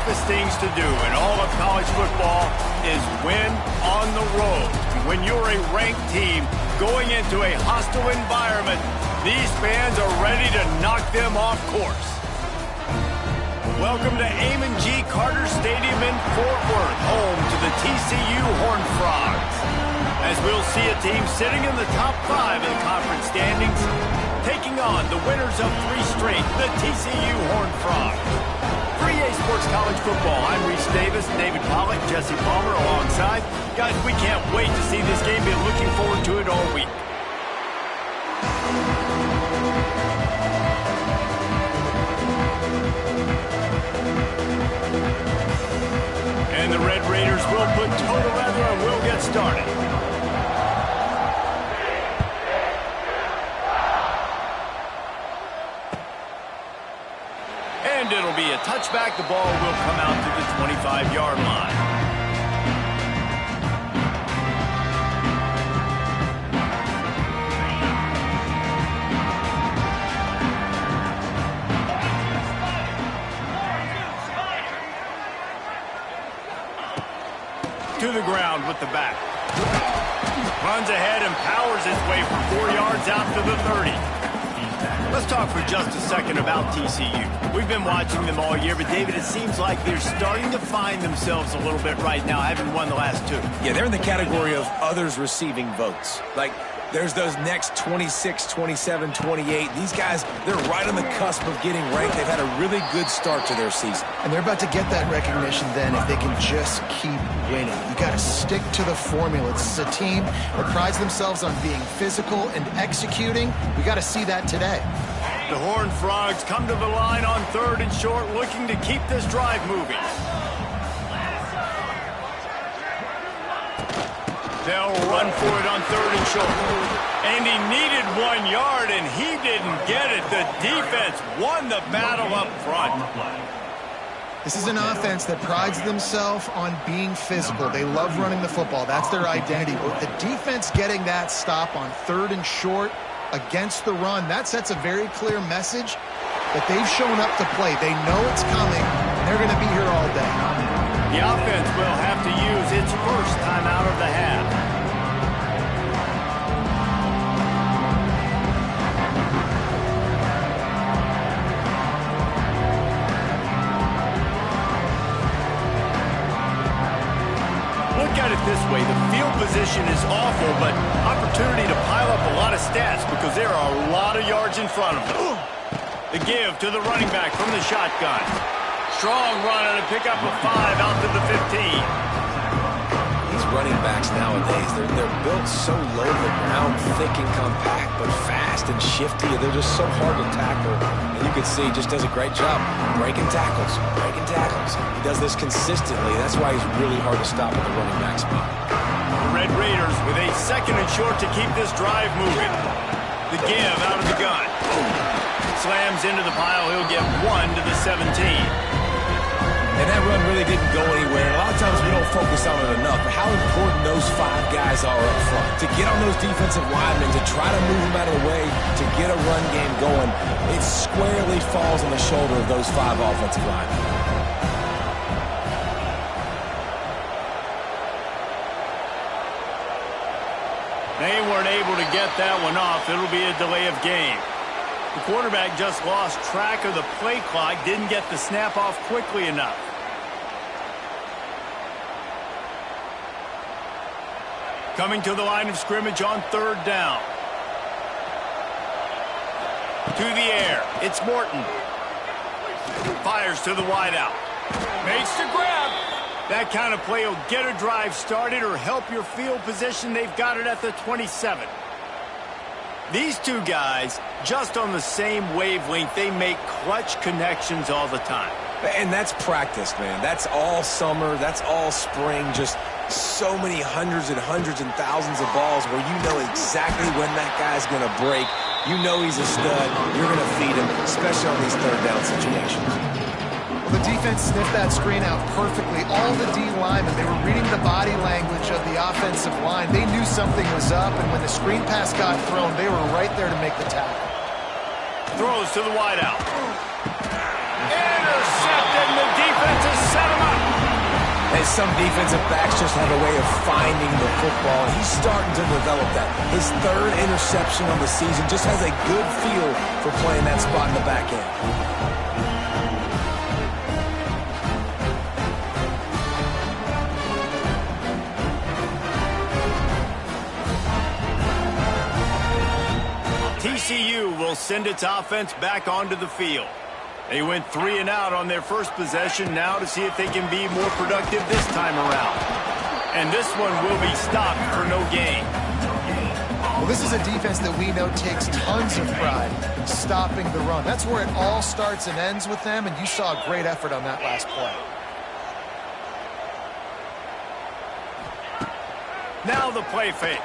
toughest things to do in all of college football is win on the road. When you're a ranked team going into a hostile environment, these fans are ready to knock them off course. Welcome to Amon G. Carter Stadium in Fort Worth, home to the TCU Horned Frogs. As we'll see a team sitting in the top 5 of the conference standings, taking on the winners of 3 straight, the TCU Horned Frogs. For EA Sports College Football, I'm Reese Davis, David Pollack, Jesse Palmer alongside. Guys, we can't wait to see this game. Been looking forward to it all week. And the Red Raiders will put total leather and we'll get started. And it'll be a touchback. The ball will come out to the 25-yard line. To the ground with the back. Runs ahead and powers his way for 4 yards out to the 30. Let's talk for just a second about TCU. We've been watching them all year, but David, it seems like they're starting to find themselves a little bit right now, having won the last 2. Yeah, they're in the category of others receiving votes. Like, there's those next 26, 27, 28. These guys, they're right on the cusp of getting ranked. They've had a really good start to their season. And they're about to get that recognition then if they can just keep winning. You got to stick to the formula. This is a team that prides themselves on being physical and executing. We got to see that today. The Horned Frogs come to the line on 3rd and short, looking to keep this drive moving. They'll run for it on 3rd and short. And he needed 1 yard, and he didn't get it. The defense won the battle up front. This is an offense that prides themselves on being physical. They love running the football. That's their identity. But the defense getting that stop on 3rd and short against the run, that sets a very clear message that they've shown up to play. They know it's coming, and they're going to be here all day. The offense will have to use its first time out of the half. Look at it this way, the field position is awful, but opportunity to pile up a lot of stats because there are a lot of yards in front of them. The give to the running back from the shotgun. Strong run and a pickup of 5 out to the 15. These running backs nowadays, they're built so low to the ground, thick and compact, but fast and shifty. They're just so hard to tackle. And you can see he just does a great job breaking tackles, breaking tackles. He does this consistently. That's why he's really hard to stop at the running back spot. The Red Raiders with a 2nd and short to keep this drive moving. The give out of the gun. Slams into the pile. He'll get 1 to the 17. And that run really didn't go anywhere. And a lot of times we don't focus on it enough. But how important those 5 guys are up front. To get on those defensive linemen, to try to move them out of the way, to get a run game going, it squarely falls on the shoulder of those 5 offensive linemen. They weren't able to get that one off. It'll be a delay of game. The quarterback just lost track of the play clock, didn't get the snap off quickly enough. Coming to the line of scrimmage on 3rd down. To the air, it's Morton. Fires to the wideout. Makes the grab. That kind of play will get a drive started or help your field position. They've got it at the 27. These 2 guys, just on the same wavelength, they make clutch connections all the time. And that's practice, man. That's all summer. That's all spring. Just so many hundreds and thousands of balls where you know exactly when that guy's going to break. You know he's a stud. You're going to feed him, especially on these 3rd down situations. The defense sniffed that screen out perfectly. All the D linemen, they were reading the body language of the offensive line. They knew something was up, and when the screen pass got thrown, they were right there to make the tackle. Throws to the wideout. Intercepted, and the defense is set Some defensive backs just have a way of finding the football. He's starting to develop that. His third interception on the season just has a good feel for playing that spot in the back end. TCU will send its offense back onto the field. They went 3 and out on their first possession, now to see if they can be more productive this time around. And this one will be stopped for no gain. Well, this is a defense that we know takes tons of pride in stopping the run. That's where it all starts and ends with them, and you saw a great effort on that last play. Now the play fake.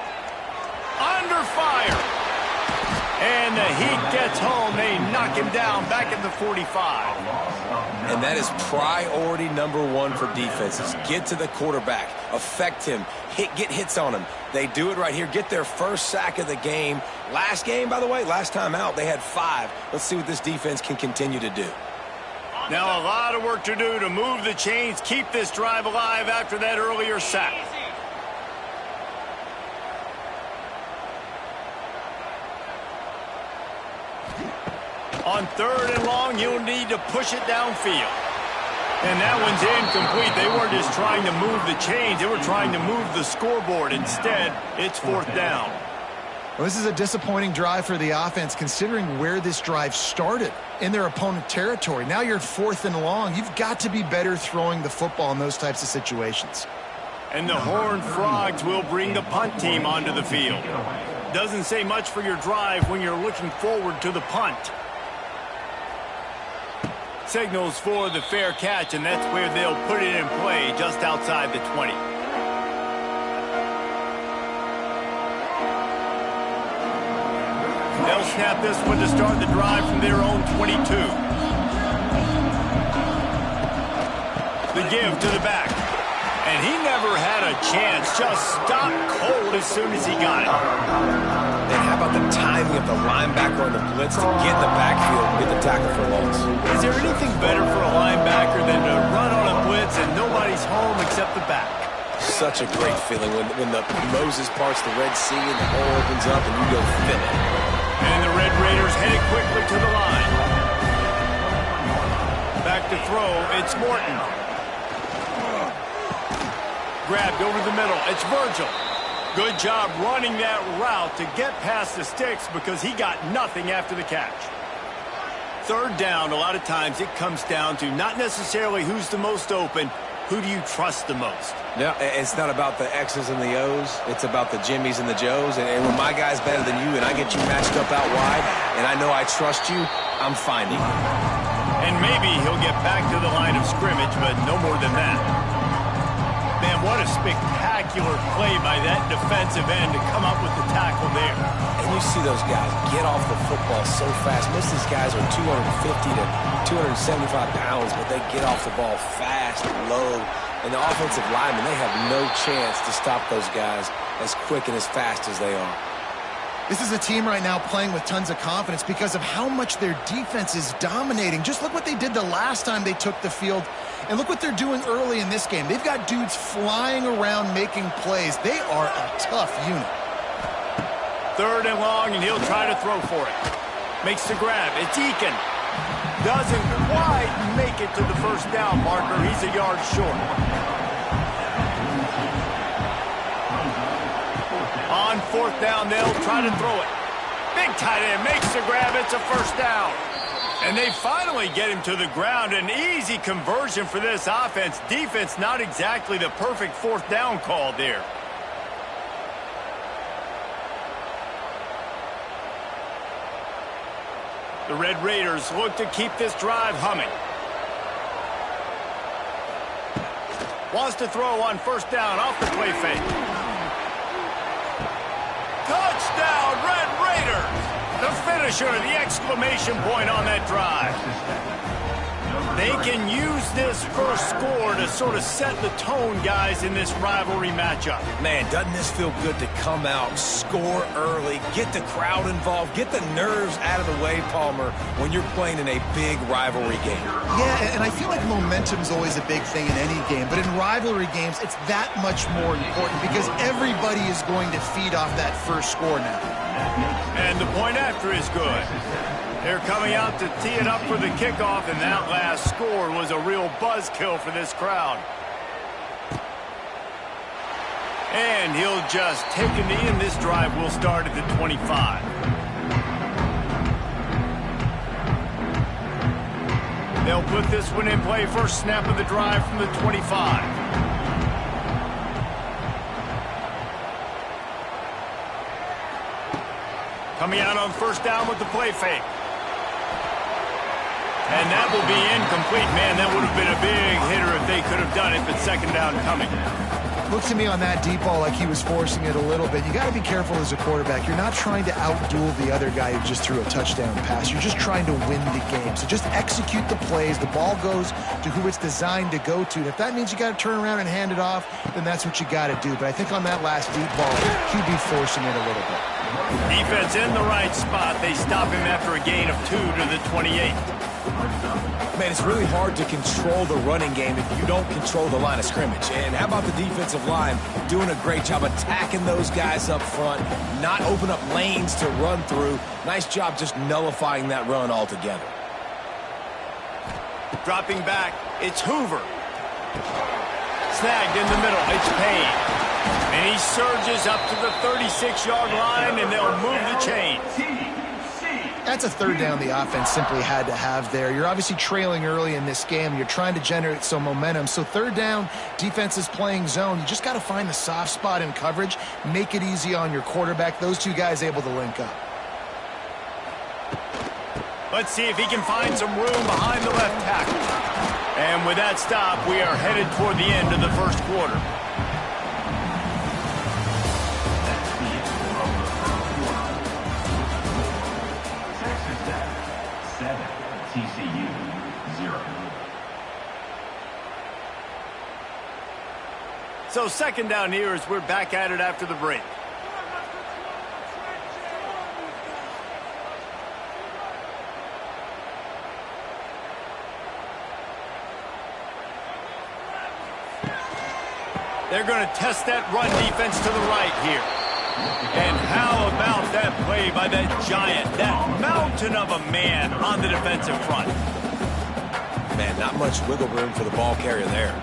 Under fire. And the heat gets home. They knock him down back at the 45. And that is priority number 1 for defenses. Get to the quarterback. Affect him. Get hits on him. They do it right here. Get their first sack of the game. Last game, by the way, last time out, they had 5. Let's see what this defense can continue to do. Now a lot of work to do to move the chains, keep this drive alive after that earlier sack. On 3rd and long, you'll need to push it downfield. And that one's incomplete. They weren't just trying to move the chains. They were trying to move the scoreboard. Instead, it's 4th down. Well, this is a disappointing drive for the offense, considering where this drive started, in their opponent territory. Now you're 4th and long. You've got to be better throwing the football in those types of situations. And the Horned Frogs will bring the punt team onto the field. Doesn't say much for your drive when you're looking forward to the punt. Signals for the fair catch, and that's where they'll put it in play, just outside the 20. They'll snap this one to start the drive from their own 22. The give to the back. And he never had a chance. Just stopped cold as soon as he got it. And how about the timing of the linebacker on the blitz to get in the backfield and get the tackle for loss? Is there anything better for a linebacker than to run on a blitz and nobody's home except the back? Such a great feeling when the Moses parts the Red Sea and the hole opens up and you go thin it. And the Red Raiders headed quickly to the line. Back to throw, it's Morton. Grabbed over the middle, it's Virgil. Good job running that route to get past the sticks because he got nothing after the catch. 3rd down, a lot of times it comes down to not necessarily who's the most open, who do you trust the most? Yeah, it's not about the X's and the O's. It's about the Jimmys and the Joes. And when my guy's better than you and I get you matched up out wide and I know I trust you, I'm finding you. And maybe he'll get back to the line of scrimmage, but no more than that. Man, what a spectacular play by that defensive end to come up with the tackle there. And you see those guys get off the football so fast. Most of these guys are 250 to 275 pounds, but they get off the ball fast, low. And the offensive linemen, they have no chance to stop those guys as quick and as fast as they are. This is a team right now playing with tons of confidence because of how much their defense is dominating. Just look what they did the last time they took the field, and look what they're doing early in this game. They've got dudes flying around making plays. They are a tough unit. 3rd and long, and he'll try to throw for it. Makes the grab. It's Eakin. Doesn't quite make it to the 1st down marker. He's a yard short. On 4th down, they'll try to throw it. Big tight end makes the grab. It's a 1st down. And they finally get him to the ground. An easy conversion for this offense. Defense, not exactly the perfect 4th down call there. The Red Raiders look to keep this drive humming. Wants to throw on 1st down off the play fake. Touchdown, Red Raiders! The finisher, the exclamation point on that drive. They can use this first score to sort of set the tone, guys, in this rivalry matchup. Man, doesn't this feel good to come out, score early, get the crowd involved, get the nerves out of the way, Palmer, when you're playing in a big rivalry game. Yeah, and I feel like momentum's always a big thing in any game, but in rivalry games, it's that much more important because everybody is going to feed off that first score now. And the point after is good. They're coming out to tee it up for the kickoff, and that last score was a real buzzkill for this crowd. And he'll just take a knee, and this drive will start at the 25. They'll put this one in play. First snap of the drive from the 25. Coming out on first down with the play fake. And that will be incomplete. Man, that would have been a big hitter if they could have done it, but second down coming. Looked to me on that deep ball like he was forcing it a little bit. You got to be careful as a quarterback. You're not trying to outduel the other guy who just threw a touchdown pass. You're just trying to win the game. So just execute the plays. The ball goes to who it's designed to go to. And if that means you got to turn around and hand it off, then that's what you got to do. But I think on that last deep ball, he'd be forcing it a little bit. Defense in the right spot. They stop him after a gain of 2 to the 28. Man, it's really hard to control the running game if you don't control the line of scrimmage. And how about the defensive line doing a great job attacking those guys up front, not open up lanes to run through. Nice job just nullifying that run altogether. Dropping back, it's Hoover. Snagged in the middle, it's Payne. And he surges up to the 36-yard line, and they'll move the chains. That's a third down the offense simply had to have there. You're obviously trailing early in this game. You're trying to generate some momentum. So third down, defense is playing zone. You just got to find the soft spot in coverage, make it easy on your quarterback. Those two guys able to link up. Let's see if he can find some room behind the left tackle. And with that stop, we are headed toward the end of the first quarter. TCU 0. So second down here as we're back at it after the break. They're going to test that run defense to the right here. And how about that play by that giant, that mountain of a man on the defensive front? Man, not much wiggle room for the ball carrier there.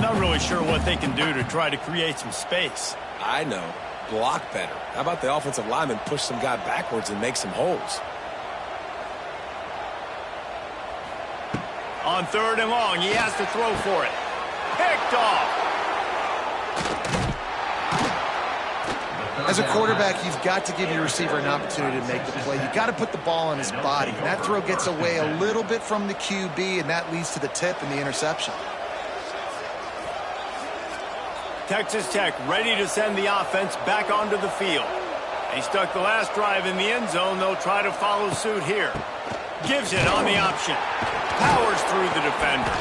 Not really sure what they can do to try to create some space. I know. Block better. How about the offensive lineman push some guy backwards and make some holes? On third and long, he has to throw for it. Picked off. As a quarterback, you've got to give your receiver an opportunity to make the play. You've got to put the ball on his body. And that throw gets away a little bit from the QB, and that leads to the tip and the interception. Texas Tech ready to send the offense back onto the field. They stuck the last drive in the end zone. They'll try to follow suit here. Gives it on the option. Powers through the defender.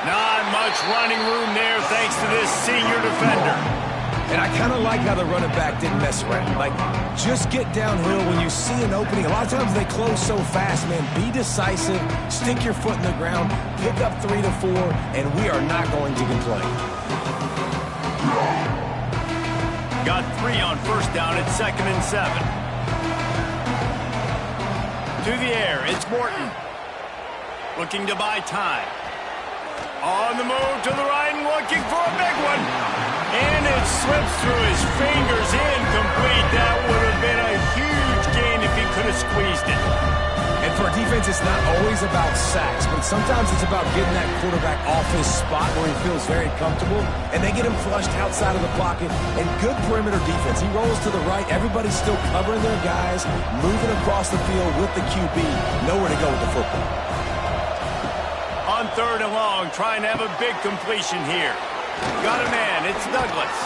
Not much running room there thanks to this senior defender. And I kind of like how the running back didn't mess around. Like, just get downhill when you see an opening. A lot of times they close so fast, man. Be decisive, stick your foot in the ground, pick up 3 to 4, and we are not going to complain. Got 3 on first down at 2nd and 7. To the air, it's Morton. Looking to buy time. On the move to the right and looking for a big one. And it slips through his fingers, incomplete. That would have been a huge gain if he could have squeezed it. And for a defense, it's not always about sacks, but sometimes it's about getting that quarterback off his spot where he feels very comfortable, and they get him flushed outside of the pocket. And good perimeter defense. He rolls to the right. Everybody's still covering their guys, moving across the field with the QB. Nowhere to go with the football. On third and long, trying to have a big completion here. Got a man, it's Douglas.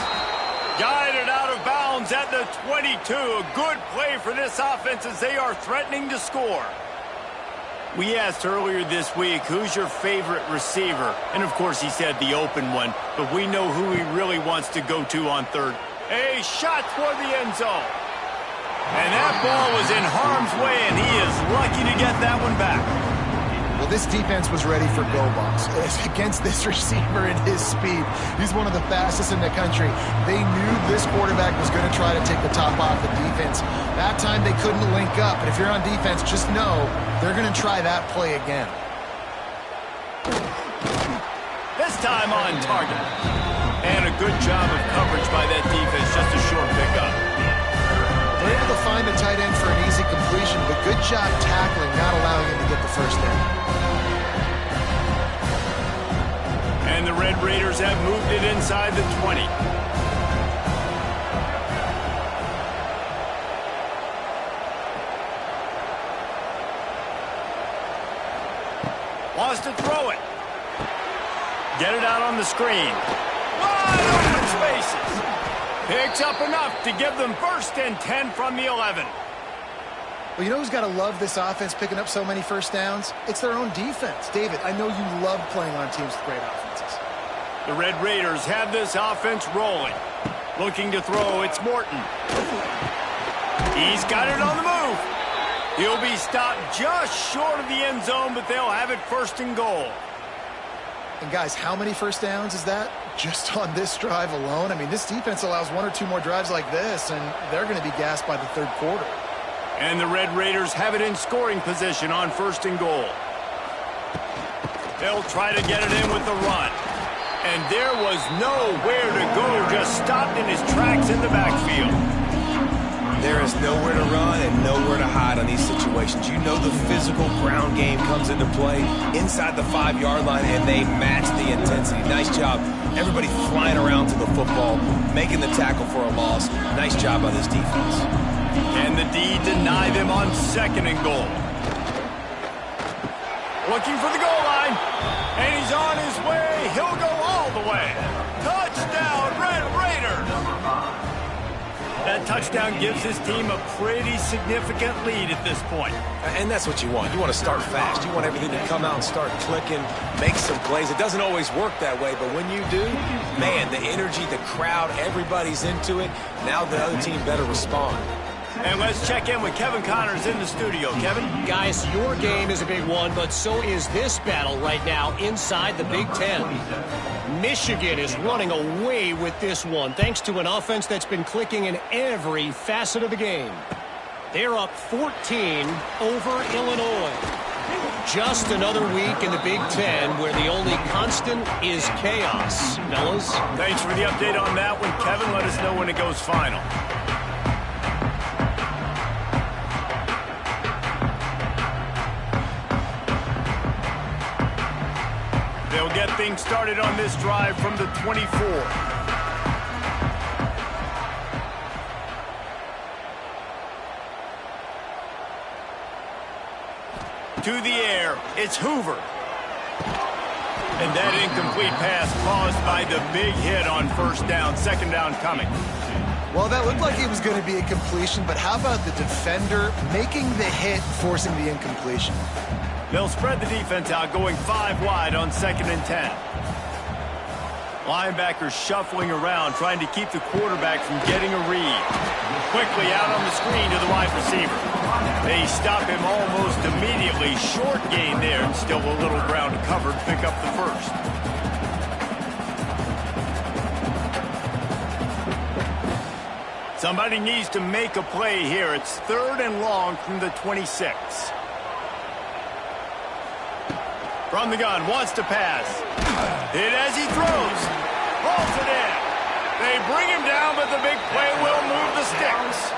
Guided out of bounds at the 22. A good play for this offense as they are threatening to score. We asked earlier this week, who's your favorite receiver? And, of course, he said the open one. But we know who he really wants to go to on third. A shot toward the end zone. And that ball was in harm's way, and he is lucky to get that one back. Well, this defense was ready for go balls. Against this receiver and his speed, he's one of the fastest in the country. They knew this quarterback was going to try to take the top off the defense. That time they couldn't link up, but if you're on defense, just know they're going to try that play again. This time on target. And a good job of coverage by that defense, just a short pickup. They're able to find the tight end for an easy completion, but good job tackling, not allowing him to get the first down. And the Red Raiders have moved it inside the 20. Wants to throw it. Get it out on the screen. Wide open spaces. Picks up enough to give them first and 10 from the 11. Well, you know who's got to love this offense picking up so many first downs? It's their own defense. David, I know you love playing on teams with great offenses. The Red Raiders have this offense rolling. Looking to throw, it's Morton. He's got it on the move. He'll be stopped just short of the end zone, but they'll have it first and goal. And guys, how many first downs is that just on this drive alone? I mean, this defense allows one or two more drives like this, and they're going to be gassed by the third quarter. And the Red Raiders have it in scoring position on first and goal. They'll try to get it in with the run. And there was nowhere to go, just stopped in his tracks in the backfield. There is nowhere to run and nowhere to hide on these situations. You know the physical ground game comes into play inside the 5-yard line, and they match the intensity. Nice job. Everybody flying around to the football, making the tackle for a loss. Nice job by this defense. And the D deny them on second and goal. Looking for the goal line. And he's on his way. He'll go all the way. Touchdown, Red Raiders. That touchdown gives his team a pretty significant lead at this point. And that's what you want. You want to start fast. You want everything to come out and start clicking, make some plays. It doesn't always work that way, but when you do, man, the energy, the crowd, everybody's into it. Now the other team better respond. And let's check in with Kevin Connors in the studio. Kevin? Guys, your game is a big one, but so is this battle right now inside the Big Ten. Michigan is running away with this one, thanks to an offense that's been clicking in every facet of the game. They're up 14 over Illinois. Just another week in the Big Ten where the only constant is chaos. Fellas? Thanks for the update on that one, Kevin. Let us know when it goes final. They'll get things started on this drive from the 24. To the air, it's Hoover. And that incomplete pass caused by the big hit on first down, second down coming. Well, that looked like it was going to be a completion, but how about the defender making the hit, forcing the incompletion? They'll spread the defense out, going 5 wide on second and 10. Linebackers shuffling around, trying to keep the quarterback from getting a read. Quickly out on the screen to the wide receiver. They stop him almost immediately. Short gain there, and still a little ground covered. Pick up the first. Somebody needs to make a play here. It's third and long from the 26. From the gun, wants to pass. Hit as he throws. Rolls it in. They bring him down, but the big play will move the sticks.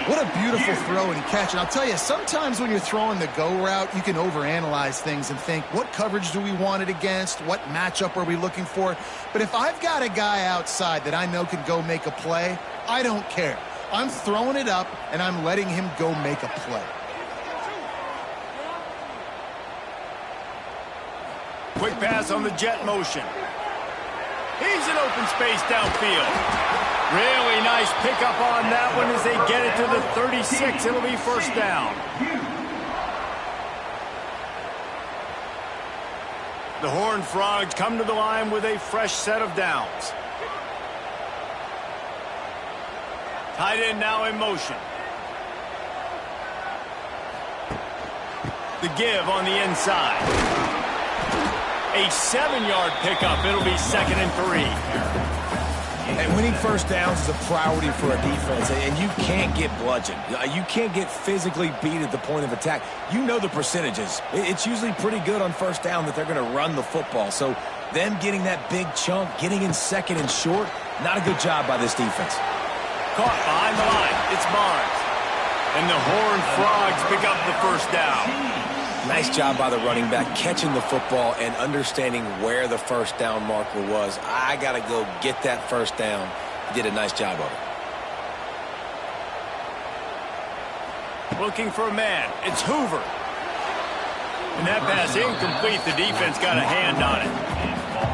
What a beautiful throw and catch. And I'll tell you, sometimes when you're throwing the go route, you can overanalyze things and think, what coverage do we want it against? What matchup are we looking for? But if I've got a guy outside that I know can go make a play, I don't care. I'm throwing it up, and I'm letting him go make a play. Quick pass on the jet motion. He's in open space downfield. Really nice pickup on that one as they get it to the 36. It'll be first down. The Horned Frogs come to the line with a fresh set of downs. Tight end now in motion. The give on the inside. A 7-yard pickup. It'll be 2nd and 3. And winning first downs is a priority for a defense, and you can't get bludgeoned. You can't get physically beat at the point of attack. You know the percentages. It's usually pretty good on first down that they're going to run the football. So them getting that big chunk, getting in 2nd and short, not a good job by this defense. Caught behind the line. It's Barnes. And the Horned Frogs pick up the first down. Nice job by the running back, catching the football and understanding where the first down marker was. I got to go get that first down. He did a nice job of it. Looking for a man. It's Hoover. And that pass incomplete. The defense got a hand on it.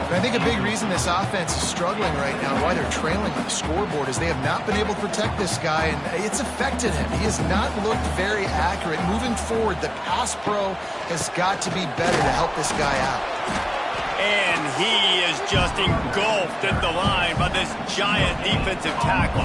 I think a big reason this offense is struggling right now, why they're trailing on the scoreboard, is they have not been able to protect this guy, and it's affected him. He has not looked very accurate. Moving forward, the pass pro has got to be better to help this guy out. And he is just engulfed at the line by this giant defensive tackle.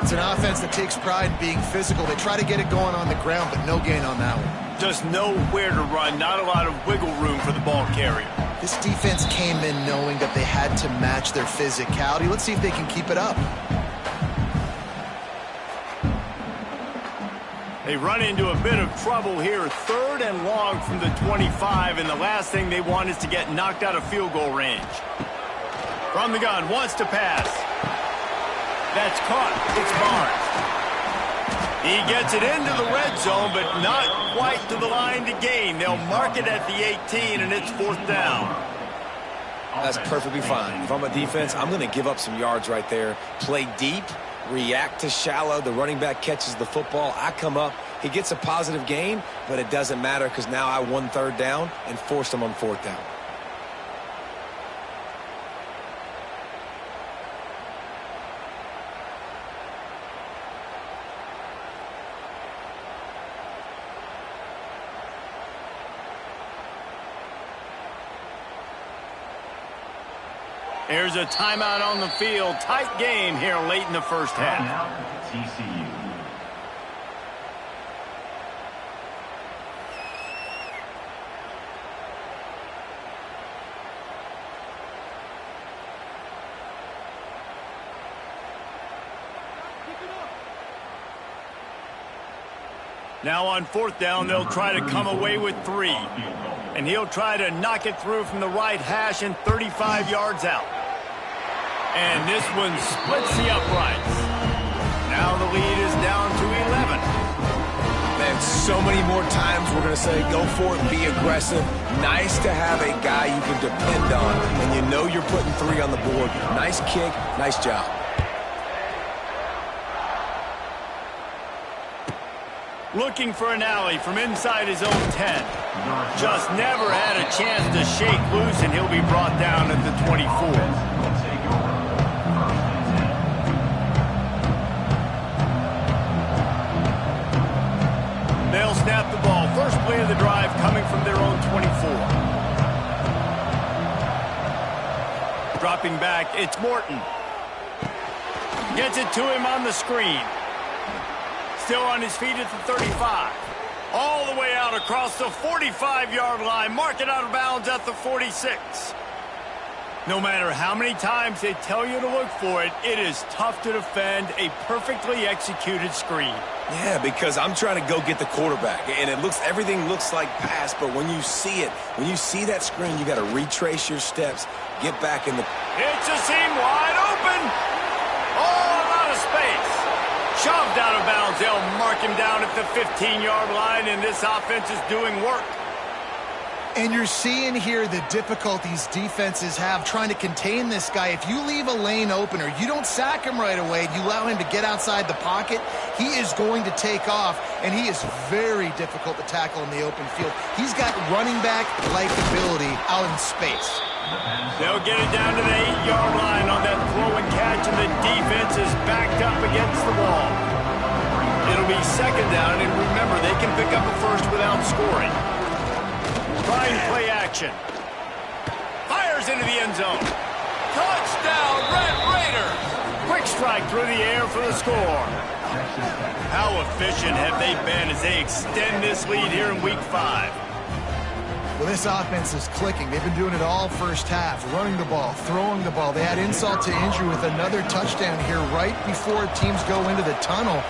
It's an offense that takes pride in being physical. They try to get it going on the ground, but no gain on that one. Just nowhere to run, not a lot of wiggle room for the ball carrier. This defense came in knowing that they had to match their physicality. Let's see if they can keep it up. They run into a bit of trouble here. 3rd and long from the 25, and the last thing they want is to get knocked out of field goal range. From the gun, wants to pass. That's caught. It's Barnes. He gets it into the red zone, but not quite to the line to gain. They'll mark it at the 18, and it's 4th down. That's perfectly fine. If I'm a defense, I'm going to give up some yards right there. Play deep, react to shallow. The running back catches the football. I come up. He gets a positive gain, but it doesn't matter because now I won 3rd down and forced him on 4th down. There's a timeout on the field. Tight game here late in the first half. TCU. Now on 4th down, they'll try to come away with 3. And he'll try to knock it through from the right hash and 35 yards out. And this one splits the uprights. Now the lead is down to 11. Man, so many more times we're going to say go for it, be aggressive. Nice to have a guy you can depend on, and you know you're putting 3 on the board. Nice kick, nice job. Looking for an alley from inside his own 10. Just never had a chance to shake loose, and he'll be brought down at the 24. They'll snap the ball. First play of the drive coming from their own 24. Dropping back, it's Morton. Gets it to him on the screen. Still on his feet at the 35. All the way out across the 45-yard line. Mark it out of bounds at the 46. No matter how many times they tell you to look for it, it is tough to defend a perfectly executed screen. Yeah, because I'm trying to go get the quarterback, and everything looks like pass, but when you see it, when you see that screen, you got to retrace your steps, get back in the... It's a seam wide open. All out of space. Shoved out of bounds. They'll mark him down at the 15-yard line, and this offense is doing work. And you're seeing here the difficulties defenses have trying to contain this guy. If you leave a lane open or you don't sack him right away, you allow him to get outside the pocket, he is going to take off, and he is very difficult to tackle in the open field. He's got running back-like ability out in space. They'll get it down to the 8-yard line on that throw and catch, and the defense is backed up against the wall. It'll be 2nd down, and remember, they can pick up a first without scoring. Trying play action. action. Fires into the end zone. Touchdown, Red Raiders! Quick strike through the air for the score. How efficient have they been as they extend this lead here in Week 5? Well, this offense is clicking. They've been doing it all first half, running the ball, throwing the ball. They had insult to injury with another touchdown here right before teams go into the tunnel.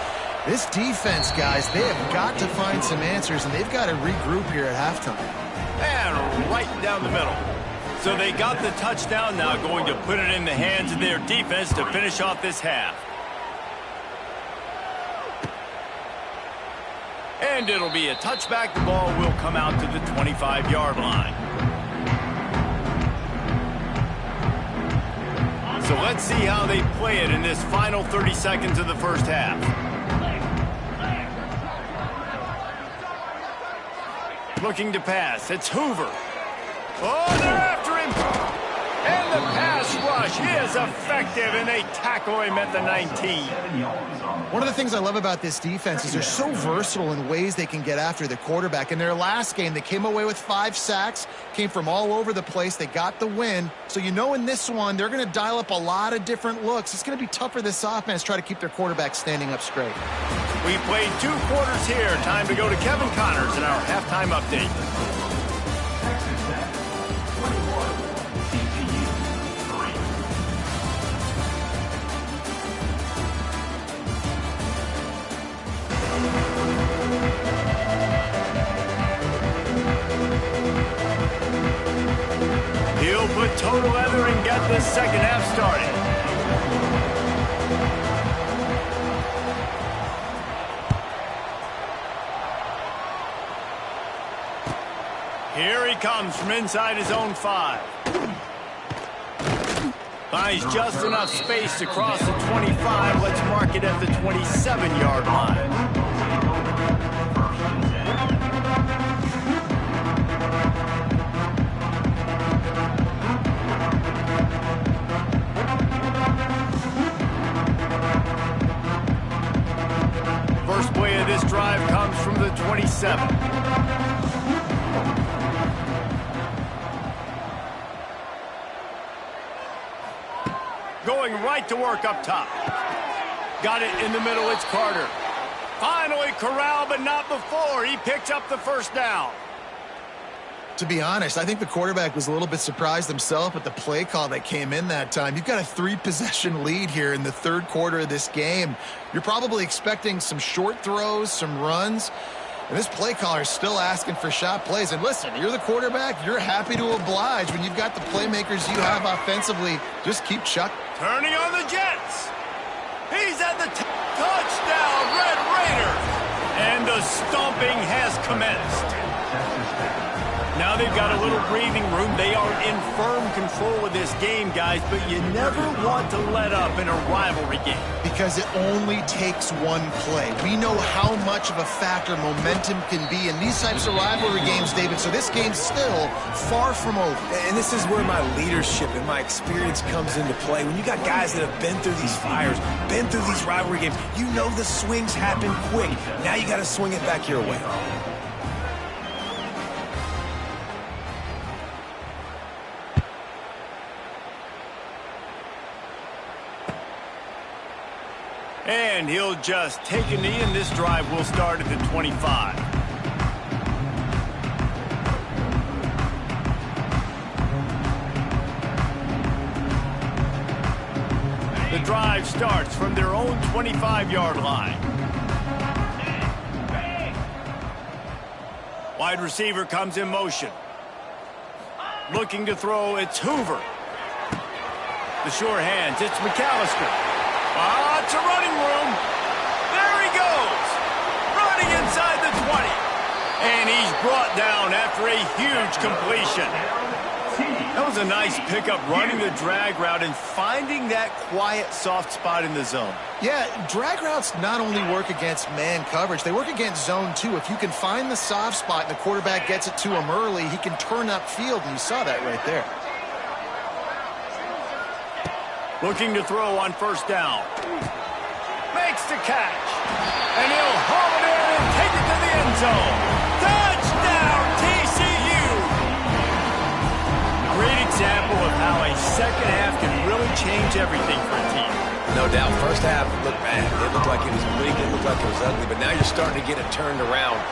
This defense, guys, they have got to find some answers, and they've got to regroup here at halftime. And right down the middle. So they got the touchdown, now going to put it in the hands of their defense to finish off this half. And it'll be a touchback. The ball will come out to the 25-yard line. So let's see how they play it in this final 30 seconds of the first half. Looking to pass. It's Hoover. Oh, they're after him. And the pass rush is effective, and they tackle him at the 19. One of the things I love about this defense is they're so versatile in ways they can get after the quarterback. In their last game, they came away with 5 sacks, came from all over the place. They got the win. So you know in this one, they're going to dial up a lot of different looks. It's going to be tough for this offense to try to keep their quarterback standing up straight. We played 2 quarters here. Time to go to Kevin Connors in our halftime update. He'll put total leather and get this second half started. Here he comes from inside his own 5. Finds just enough space to cross the 25. Let's mark it at the 27-yard line. First play of this drive comes from the 27. Going right to work up top. Got it in the middle, it's Carter. Finally corralled, but not before. He picks up the first down. To be honest, I think the quarterback was a little bit surprised himself at the play call that came in that time. You've got a 3-possession lead here in the third quarter of this game. You're probably expecting some short throws, some runs. And this play caller is still asking for shot plays. And listen, you're the quarterback. You're happy to oblige when you've got the playmakers you have offensively. Just keep chucking. Turning on the Jets. He's at the touchdown, Red Raiders. And the stomping has commenced. Now they've got a little breathing room. They are in firm control of this game, guys, but you never want to let up in a rivalry game. Because it only takes one play. We know how much of a factor momentum can be in these types of rivalry games, David, so this game's still far from over. And this is where my leadership and my experience comes into play. When you got guys that have been through these fires, been through these rivalry games, you know the swings happen quick. Now you got to swing it back your way. And he'll just take a knee, and this drive will start at the 25. The drive starts from their own 25-yard line. Wide receiver comes in motion. Looking to throw, it's Hoover. The sure hands, it's McAllister. It's a running room. There he goes. Running inside the 20. And he's brought down after a huge completion. That was a nice pickup, running the drag route and finding that quiet, soft spot in the zone. Yeah, drag routes not only work against man coverage, they work against zone too. If you can find the soft spot and the quarterback gets it to him early, he can turn upfield, and you saw that right there. Looking to throw on first down. Makes the catch. And he'll haul it in and take it to the end zone. Touchdown, TCU! great example of how a second half can really change everything for a team. No doubt. First half looked bad. It looked like it was weak. It looked like it was ugly. But now you're starting to get it turned around.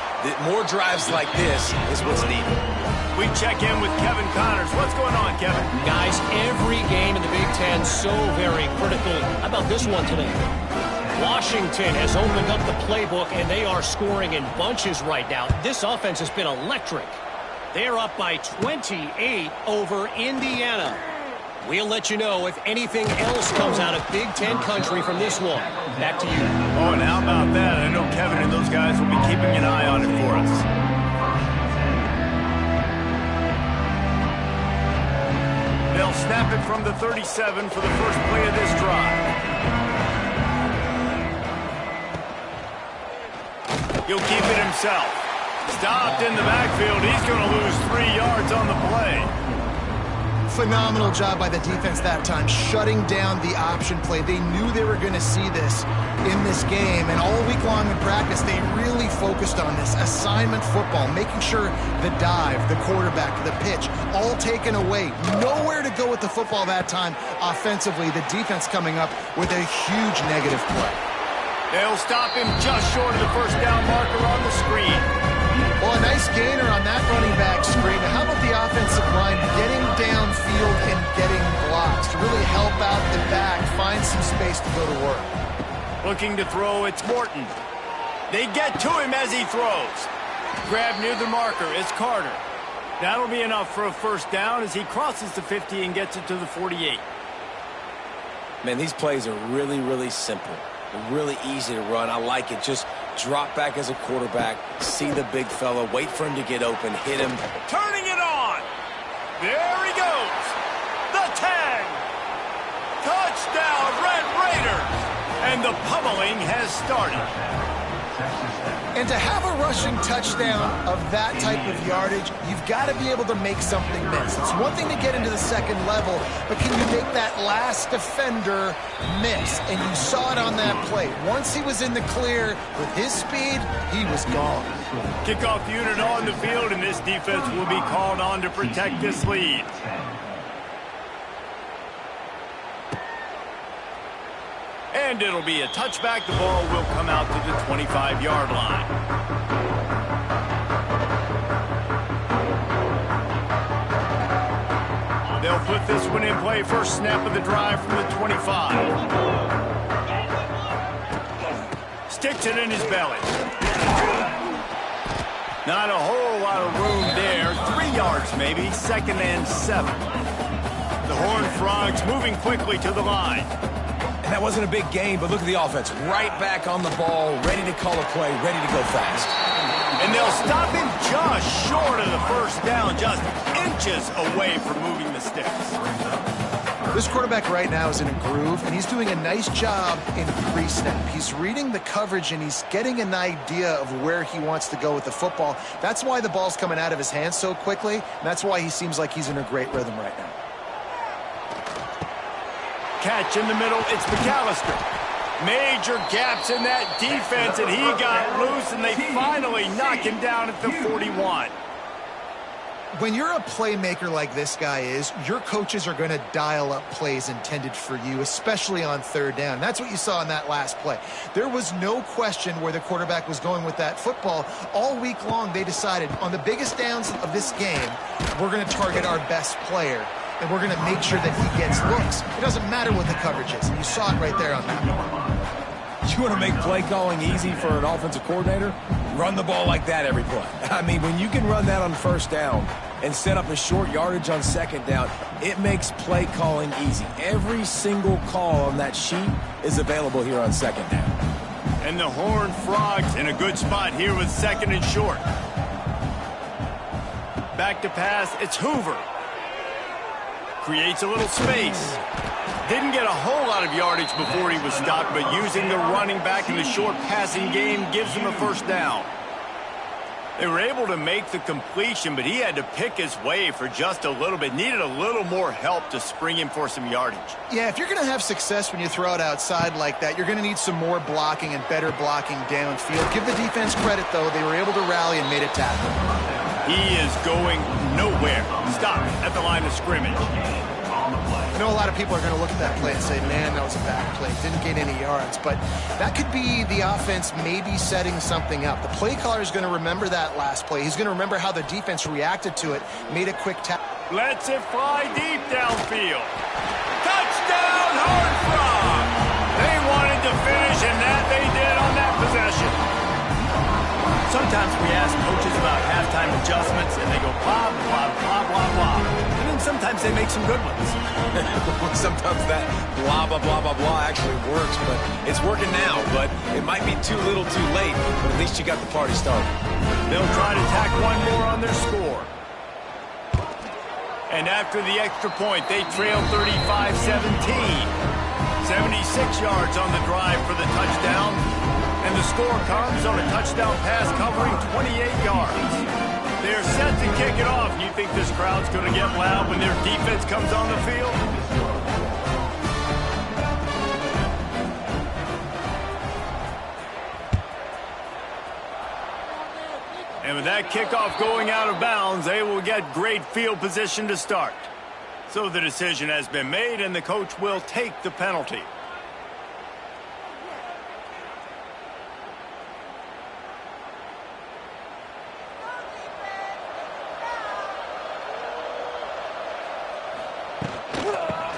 More drives like this is what's needed. We check in with Kevin Connors. What's going on, Kevin? Guys, every game in the Big Ten so very critical. How about this one today? Washington has opened up the playbook, and they are scoring in bunches right now. This offense has been electric. They're up by 28 over Indiana. We'll let you know if anything else comes out of Big Ten country from this one. Back to you. Oh, and how about that? I know Kevin and those guys will be keeping an eye on it for us. They'll snap it from the 37 for the first play of this drive. He'll keep it himself. Stopped in the backfield. He's going to lose 3 yards on the play. Phenomenal job by the defense that time, shutting down the option play. They knew they were going to see this in this game, and all week long in practice, they really focused on this assignment football, making sure the dive, the quarterback, the pitch, all taken away. Nowhere to go with the football that time offensively. The defense coming up with a huge negative play. They'll stop him just short of the first down marker on the screen. Well, a nice gainer on that running back screen. How about the offensive line getting downfield and getting blocks to really help out the back, find some space to go to work? Looking to throw, it's Morton. They get to him as he throws. Grab near the marker, it's Carter. That'll be enough for a first down as he crosses the 50 and gets it to the 48. Man, these plays are really, really simple. Really easy to run. I like it. Just drop back as a quarterback, see the big fella, wait for him to get open, hit him. Turning it on. There he goes. The 10. Touchdown, Red Raiders. And the pummeling has started. And to have a rushing touchdown of that type of yardage, you've got to be able to make something miss. It's one thing to get into the second level, but can you make that last defender miss? And you saw it on that play. Once he was in the clear with his speed, he was gone. Kickoff unit on the field, and this defense will be called on to protect this lead. And it'll be a touchback. The ball will come out to the 25-yard line. They'll put this one in play. First snap of the drive from the 25. Sticks it in his belly. Not a whole lot of room there. 3 yards maybe. 2nd and 7. The Horned Frogs moving quickly to the line. That wasn't a big gain, but look at the offense. Right back on the ball, ready to call a play, ready to go fast. And they'll stop him just short of the first down, just inches away from moving the sticks. This quarterback right now is in a groove, and he's doing a nice job in pre-snap. He's reading the coverage, and he's getting an idea of where he wants to go with the football. That's why the ball's coming out of his hands so quickly, and that's why he seems like he's in a great rhythm right now. Catch in the middle, it's McAllister. Major gaps in that defense, and he got loose, and they finally knock him down at the 41. When you're a playmaker like this guy is, your coaches are going to dial up plays intended for you, especially on third down. That's what you saw in that last play. There was no question where the quarterback was going with that football. All week long, they decided on the biggest downs of this game, we're going to target our best player, and we're going to make sure that he gets looks. It doesn't matter what the coverage is, and you saw it right there on that one. You want to make play calling easy for an offensive coordinator? Run the ball like that every play. I mean, when you can run that on first down and set up a short yardage on second down, it makes play calling easy. Every single call on that sheet is available here on second down. And the Horned Frogs in a good spot here with 2nd and short. Back to pass, it's Hoover. Creates a little space. Didn't get a whole lot of yardage before he was stopped, but using the running back in the short passing game gives him a first down. They were able to make the completion, but he had to pick his way for just a little bit. Needed a little more help to spring him for some yardage. Yeah, if you're going to have success when you throw it outside like that, you're going to need some more blocking and better blocking downfield. Give the defense credit, though. They were able to rally and made a tackle. He is going nowhere. Stop at the line of scrimmage. I know a lot of people are going to look at that play and say, man, that was a bad play. Didn't gain any yards. But that could be the offense maybe setting something up. The play caller is going to remember that last play. He's going to remember how the defense reacted to it, made a quick tap. Lets it fly deep downfield. Touchdown, Horned Frog! They wanted to finish, and that they did on that possession. Sometimes we ask coaches about halftime adjustments, and they go blah, blah, blah, blah, blah. And then sometimes they make some good ones. Sometimes that blah, blah, blah, blah, blah actually works, but it's working now. But it might be too little too late, but at least you got the party started. They'll try to tack one more on their score. And after the extra point, they trail 35-17. 76 yards on the drive for the touchdown. And the score comes on a touchdown pass covering 28 yards. They're set to kick it off. You think this crowd's going to get loud when their defense comes on the field? And with that kickoff going out of bounds, they will get great field position to start. So the decision has been made, and the coach will take the penalty.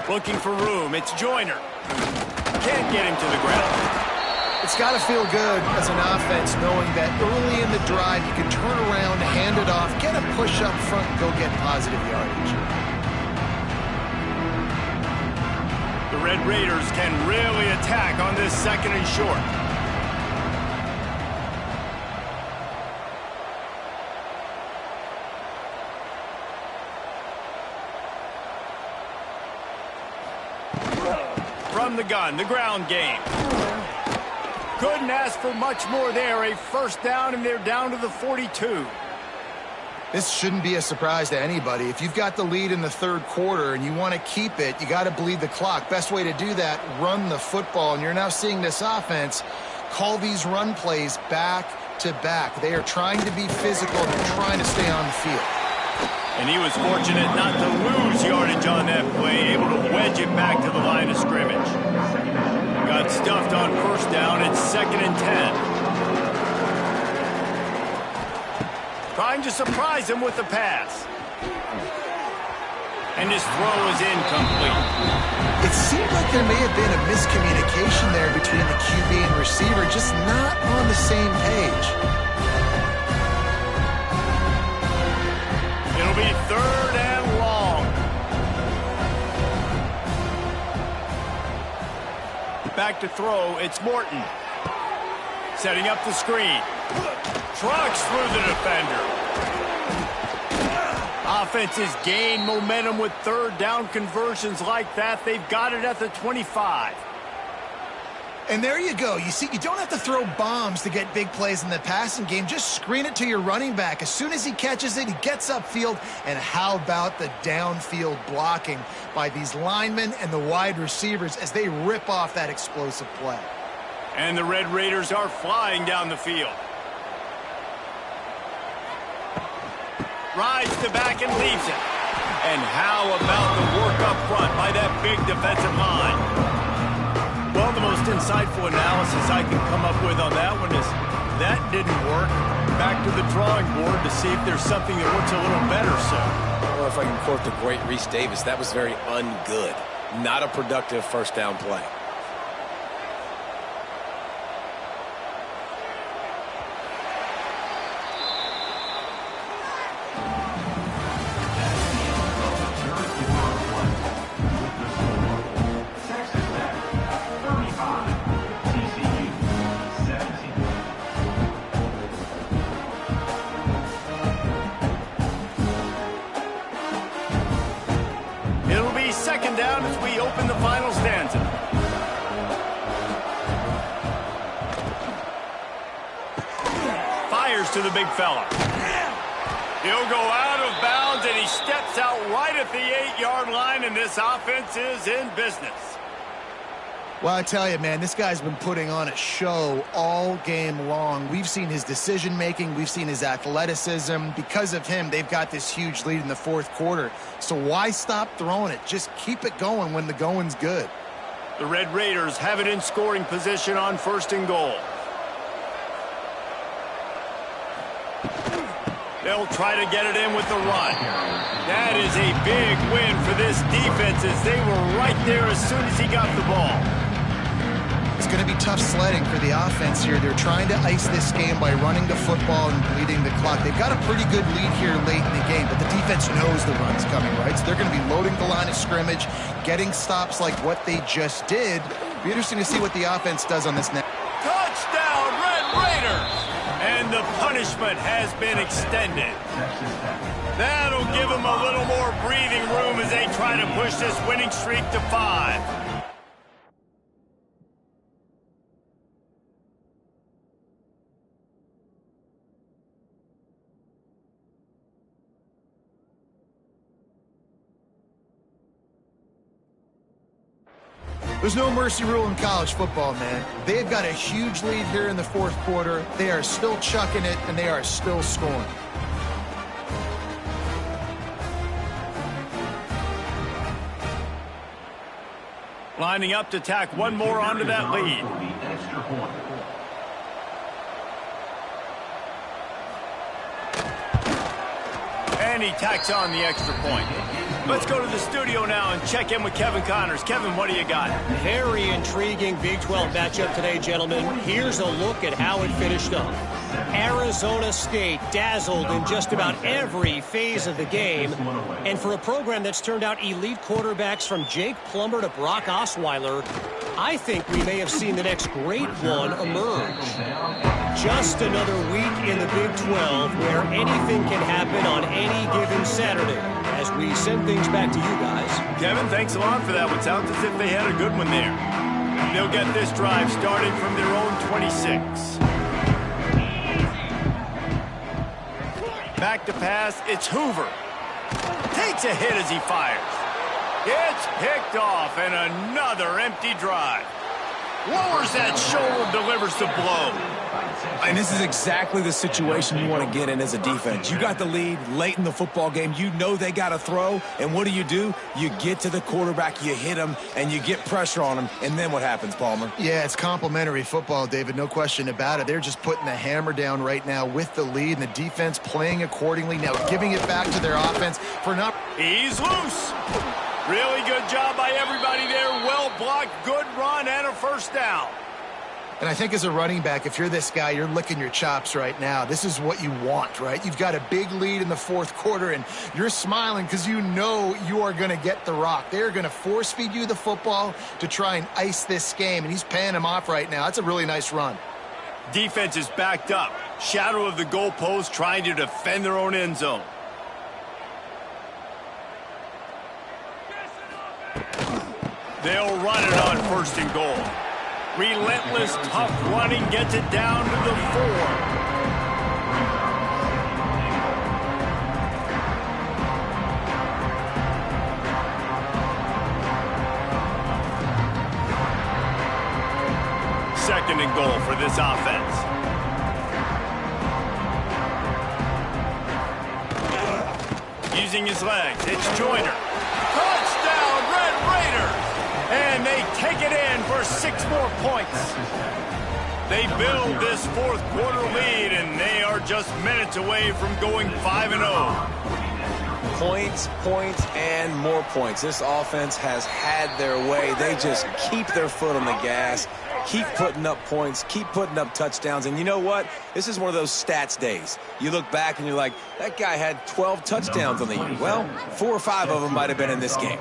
Looking for room. It's Joyner. Can't get him to the ground. It's got to feel good as an offense knowing that early in the drive you can turn around, hand it off, get a push up front, and go get positive yardage. The Red Raiders can really attack on this second and short. From the gun, the ground game. Couldn't ask for much more there. A first down, and they're down to the 42. This shouldn't be a surprise to anybody. If you've got the lead in the third quarter and you want to keep it, you got to bleed the clock. Best way to do that, run the football. And you're now seeing this offense call these run plays back to back. They are trying to be physical and they're trying to stay on the field. And he was fortunate not to lose yardage on that play, able to wedge it back to the line of scrimmage. Got stuffed on first down. It's 2nd and 10. Trying to surprise him with the pass. And his throw is incomplete. It seemed like there may have been a miscommunication there between the QB and receiver, just not on the same page. It'll be 3rd and long. Back to throw, it's Morton. Setting up the screen. Trucks through the defender. Offenses gain momentum with 3rd down conversions like that. They've got it at the 25. And there you go. You see, you don't have to throw bombs to get big plays in the passing game. Just screen it to your running back. As soon as he catches it, he gets upfield. And how about the downfield blocking by these linemen and the wide receivers as they rip off that explosive play? And the Red Raiders are flying down the field. Rides the back and leaves it. And how about the work up front by that big defensive line? Well, the most insightful analysis I can come up with on that one is that didn't work. Back to the drawing board to see if there's something that works a little better, sir. Or if I can quote the great Reese Davis, that was very ungood. Not a productive first down play. To the big fella. He'll go out of bounds, and he steps out right at the 8-yard line, and this offense is in business. Well, I tell you, man, this guy's been putting on a show all game long. We've seen his decision-making. We've seen his athleticism. Because of him, they've got this huge lead in the fourth quarter. So why stop throwing it? Just keep it going when the going's good. The Red Raiders have it in scoring position on 1st and goal. They'll try to get it in with the run. That is a big win for this defense as they were right there as soon as he got the ball. It's going to be tough sledding for the offense here. They're trying to ice this game by running the football and bleeding the clock. They've got a pretty good lead here late in the game, but the defense knows the run's coming, right? So they're going to be loading the line of scrimmage, getting stops like what they just did. Be interesting to see what the offense does on this next. Touchdown, Red Raiders! And the punishment has been extended. That'll give them a little more breathing room as they try to push this winning streak to 5. There's no mercy rule in college football, man. They've got a huge lead here in the fourth quarter. They are still chucking it, and they are still scoring. Lining up to tack one more onto that lead. And he tacks on the extra point. Let's go to the studio now and check in with Kevin Connors. Kevin, what do you got? Very intriguing Big 12 matchup today, gentlemen. Here's a look at how it finished up. Arizona State dazzled in just about every phase of the game. And for a program that's turned out elite quarterbacks from Jake Plummer to Brock Osweiler, I think we may have seen the next great one emerge. Just another week in the Big 12 where anything can happen on any given Saturday. As we send things back to you guys. Kevin, thanks a lot for that one. Sounds as if they had a good one there. They'll get this drive started from their own 26. Back to pass, it's Hoover. Takes a hit as he fires. It's picked off, and another empty drive. Lowers that shoulder, delivers the blow. And this is exactly the situation you want to get in as a defense. You got the lead late in the football game. You know they got to throw. And what do? You get to the quarterback, you hit him, and you get pressure on him. And then what happens, Palmer? Yeah, it's complimentary football, David. No question about it. They're just putting the hammer down right now with the lead, and the defense playing accordingly. Now giving it back to their offense for not... He's loose. Really good job by everybody there. Well blocked, good run, and a first down. And I think as a running back, if you're this guy, you're licking your chops right now. This is what you want, right? You've got a big lead in the fourth quarter, and you're smiling because you know you are going to get the rock. They're going to force-feed you the football to try and ice this game, and he's paying him off right now. That's a really nice run. Defense is backed up. Shadow of the goalpost trying to defend their own end zone. They'll run it on 1st and goal. Relentless, tough running gets it down to the 4. Second and goal for this offense. Using his legs, it's Joyner. Touchdown, Red Raiders! And they take it in for 6 more points. They build this fourth quarter lead, and they are just minutes away from going 5-0. Points, points, and more points. This offense has had their way. They just keep their foot on the gas, keep putting up points, keep putting up touchdowns. And you know what? This is one of those stats days. You look back and you're like, that guy had 12 touchdowns on the year. Well, 4 or 5 of them might have been in this game.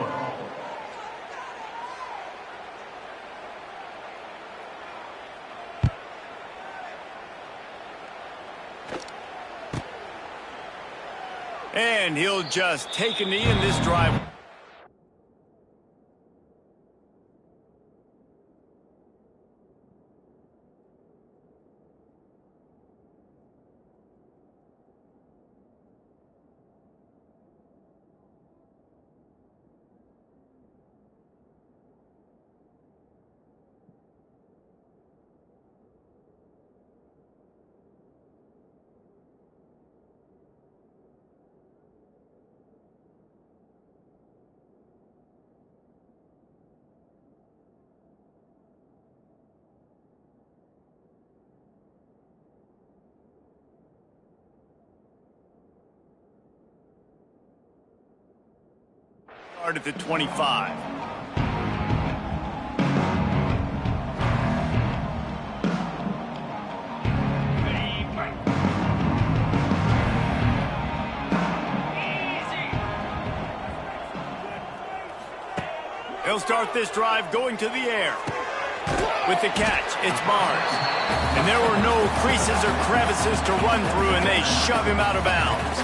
And he'll just take a knee in this drive. Start at the 25. He'll start this drive going to the air. With the catch, it's Barnes. And there were no creases or crevices to run through, and they shove him out of bounds.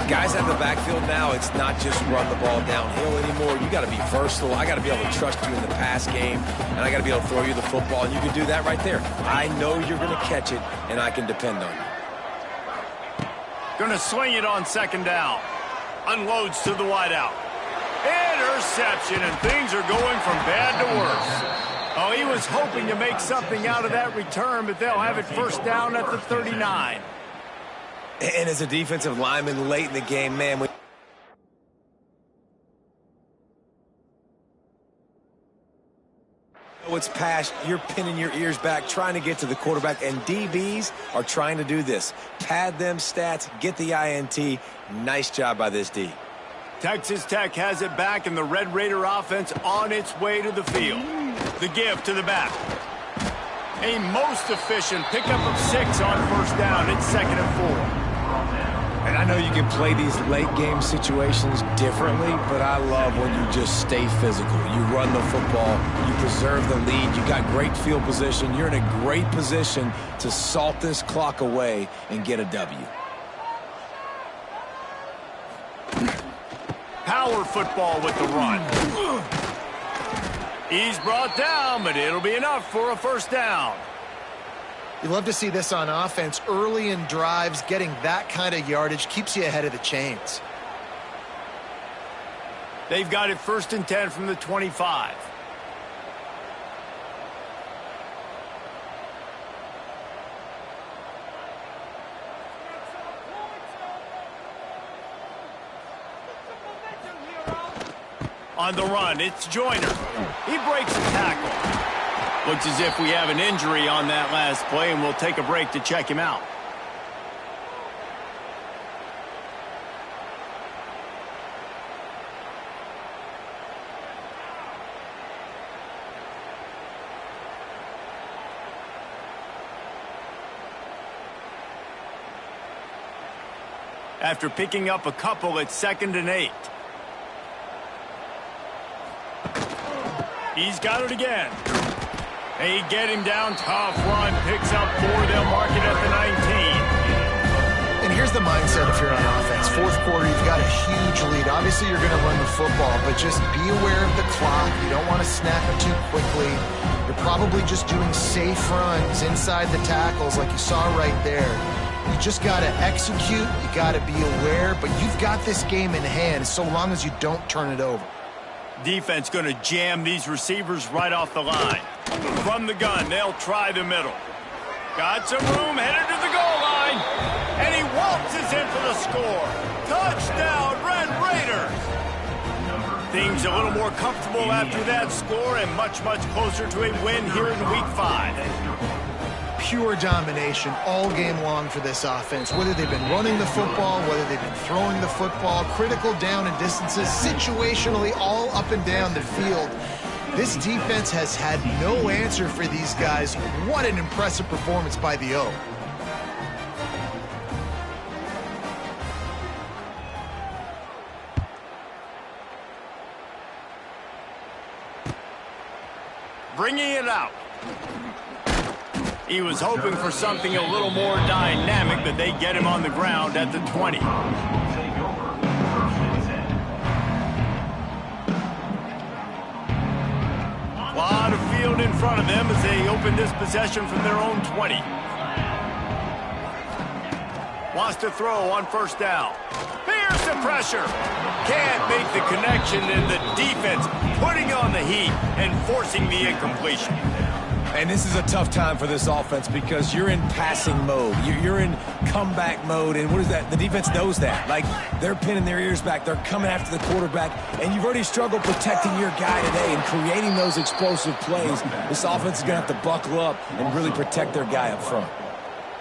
Guys out of the backfield now, it's not just run the ball downhill anymore. You got to be versatile. I got to be able to trust you in the pass game, and I got to be able to throw you the football, and you can do that right there. I know you're going to catch it, and I can depend on you. Going to swing it on second down. Unloads to the wideout. Interception, and things are going from bad to worse. Oh, he was hoping to make something out of that return, but they'll have it first down at the 39. And as a defensive lineman late in the game, man, it's past, you're pinning your ears back, trying to get to the quarterback, and DBs are trying to do this. Pad them stats, get the INT. Nice job by this D. Texas Tech has it back, and the Red Raider offense on its way to the field. The give to the back. A most efficient pickup of 6 on first down. It's 2nd and 4. And I know you can play these late-game situations differently, but I love when you just stay physical. You run the football, you preserve the lead, you got great field position, you're in a great position to salt this clock away and get a W. Power football with the run. He's brought down, but it'll be enough for a first down. You love to see this on offense. Early in drives, getting that kind of yardage keeps you ahead of the chains. They've got it 1st and 10 from the 25. On the run, it's Joyner. He breaks a tackle. Looks as if we have an injury on that last play, and we'll take a break to check him out. After picking up a couple, it's 2nd and 8. He's got it again. They get him down, tough run, picks up 4, they'll mark it at the 19. And here's the mindset if you're on offense. 4th quarter, you've got a huge lead. Obviously, you're going to run the football, but just be aware of the clock. You don't want to snap it too quickly. You're probably just doing safe runs inside the tackles like you saw right there. You just got to execute, you got to be aware, but you've got this game in hand so long as you don't turn it over. Defense going to jam these receivers right off the line. From the gun, they'll try the middle. Got some room, headed to the goal line. And he waltzes in for the score. Touchdown, Red Raiders. Things a little more comfortable after that score and much, much closer to a win here in Week 5. Pure domination all game long for this offense. Whether they've been running the football, whether they've been throwing the football, critical down and distances, situationally all up and down the field. This defense has had no answer for these guys. What an impressive performance by the O. Bringing it out. He was hoping for something a little more dynamic, but they get him on the ground at the 20. A lot of field in front of them as they open this possession from their own 20. Wants to throw on first down. Here's the pressure. Can't make the connection, and the defense putting on the heat and forcing the incompletion. And this is a tough time for this offense because you're in passing mode. You're in comeback mode, and what is that? The defense knows that. Like, they're pinning their ears back. They're coming after the quarterback, and you've already struggled protecting your guy today and creating those explosive plays. This offense is going to have to buckle up and really protect their guy up front.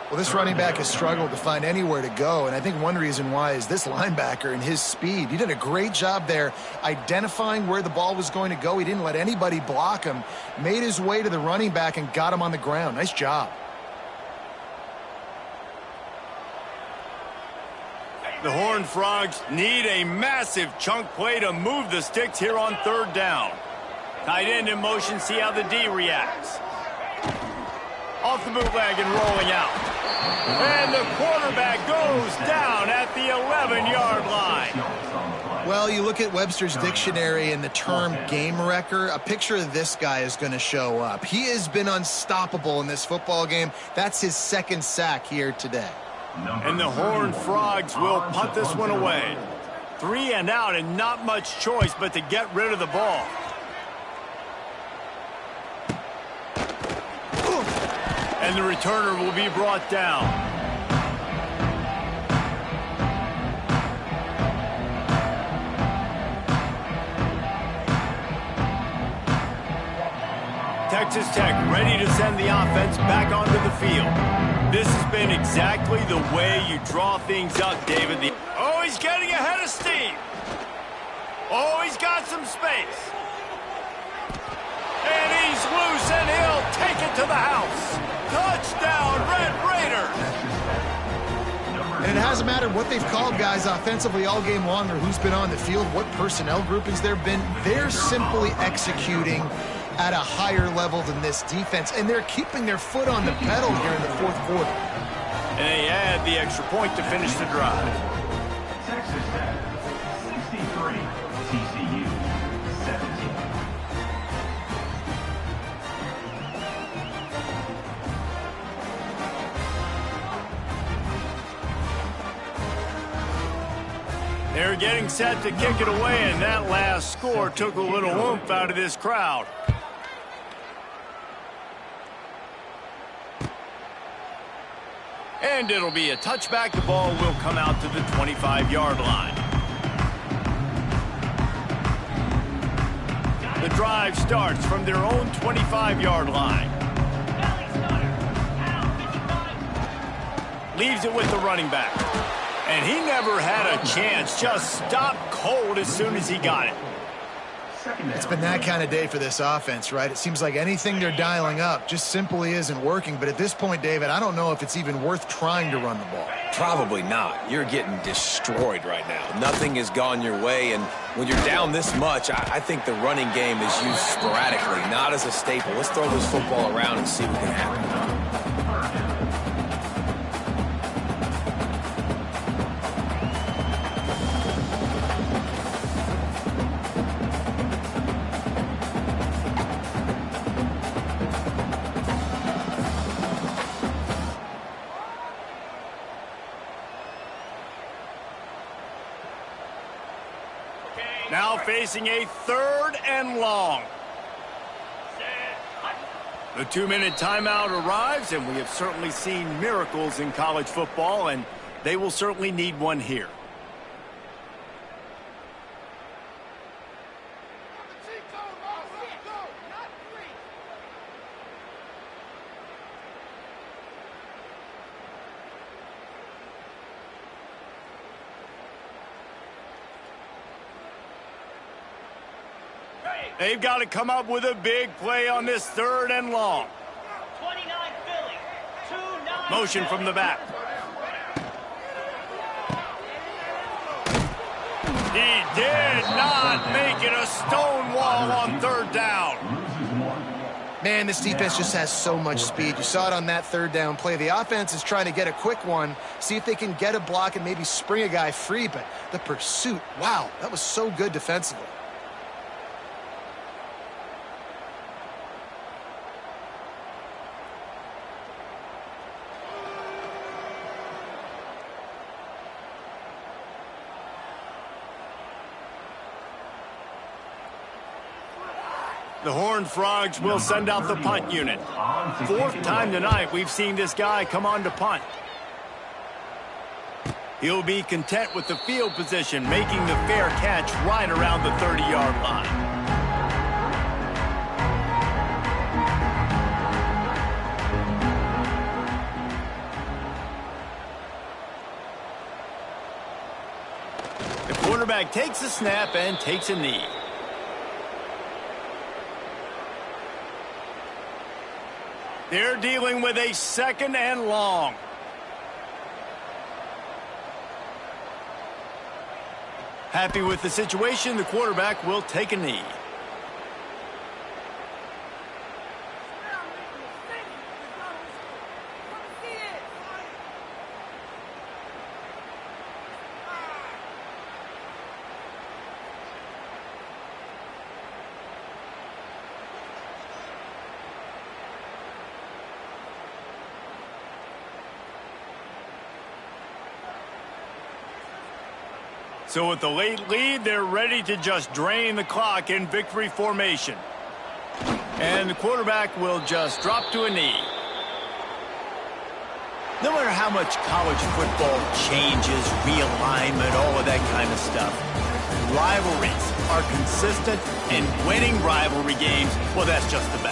Well, this running back has struggled to find anywhere to go, and I think one reason why is this linebacker and his speed. He did a great job there identifying where the ball was going to go. He didn't let anybody block him, made his way to the running back and got him on the ground. Nice job. The Horned Frogs need a massive chunk play to move the sticks here on third down. Tight end in motion, see how the D reacts. Off the bootleg and rolling out. And the quarterback goes down at the 11-yard line. Well, you look at Webster's dictionary and the term game wrecker, a picture of this guy is going to show up. He has been unstoppable in this football game. That's his second sack here today. And the Horned Frogs will punt this one away. 3 and out and not much choice but to get rid of the ball. And the returner will be brought down. Texas Tech ready to send the offense back onto the field. This has been exactly the way you draw things up, David. Oh, he's getting ahead of steam. Oh, he's got some space. And he's loose, and he'll take it to the house. Touchdown, Red Raiders! And it hasn't mattered what they've called guys offensively all game long or who's been on the field, what personnel groupings there have been. They're simply executing at a higher level than this defense, and they're keeping their foot on the pedal here in the fourth quarter. And they add the extra point to finish the drive. Texas Tech, 63. TCU, 17. They're getting set to kick it away, and that last score took a little oomph out of this crowd. And it'll be a touchback. The ball will come out to the 25-yard line. The drive starts from their own 25-yard line. Leaves it with the running back. And he never had a chance. Just stopped cold as soon as he got it. It's been that kind of day for this offense, right? It seems like anything they're dialing up just simply isn't working. But at this point, David, I don't know if it's even worth trying to run the ball. Probably not. You're getting destroyed right now. Nothing has gone your way, and when you're down this much, I think the running game is used sporadically, not as a staple. Let's throw this football around and see what can happen. Now facing a 3rd and long. The 2-minute timeout arrives, and we have certainly seen miracles in college football, and they will certainly need one here. They've got to come up with a big play on this 3rd and long. 29 Philly, 2-9. Motion from the back. He did not make it a stone wall on 3rd down. Man, this defense just has so much speed. You saw it on that 3rd down play. The offense is trying to get a quick one, see if they can get a block and maybe spring a guy free, but the pursuit, wow, that was so good defensively. The Horned Frogs will send out the punt unit. 4th time tonight we've seen this guy come on to punt. He'll be content with the field position, making the fair catch right around the 30-yard line. quarterback takes a snap and takes a knee. They're dealing with a 2nd and long. Happy with the situation, the quarterback will take a knee. So with the late lead, they're ready to just drain the clock in victory formation. And the quarterback will just drop to a knee. No matter how much college football changes, realignment, all of that kind of stuff, rivalries are consistent, and winning rivalry games, well, that's just the best.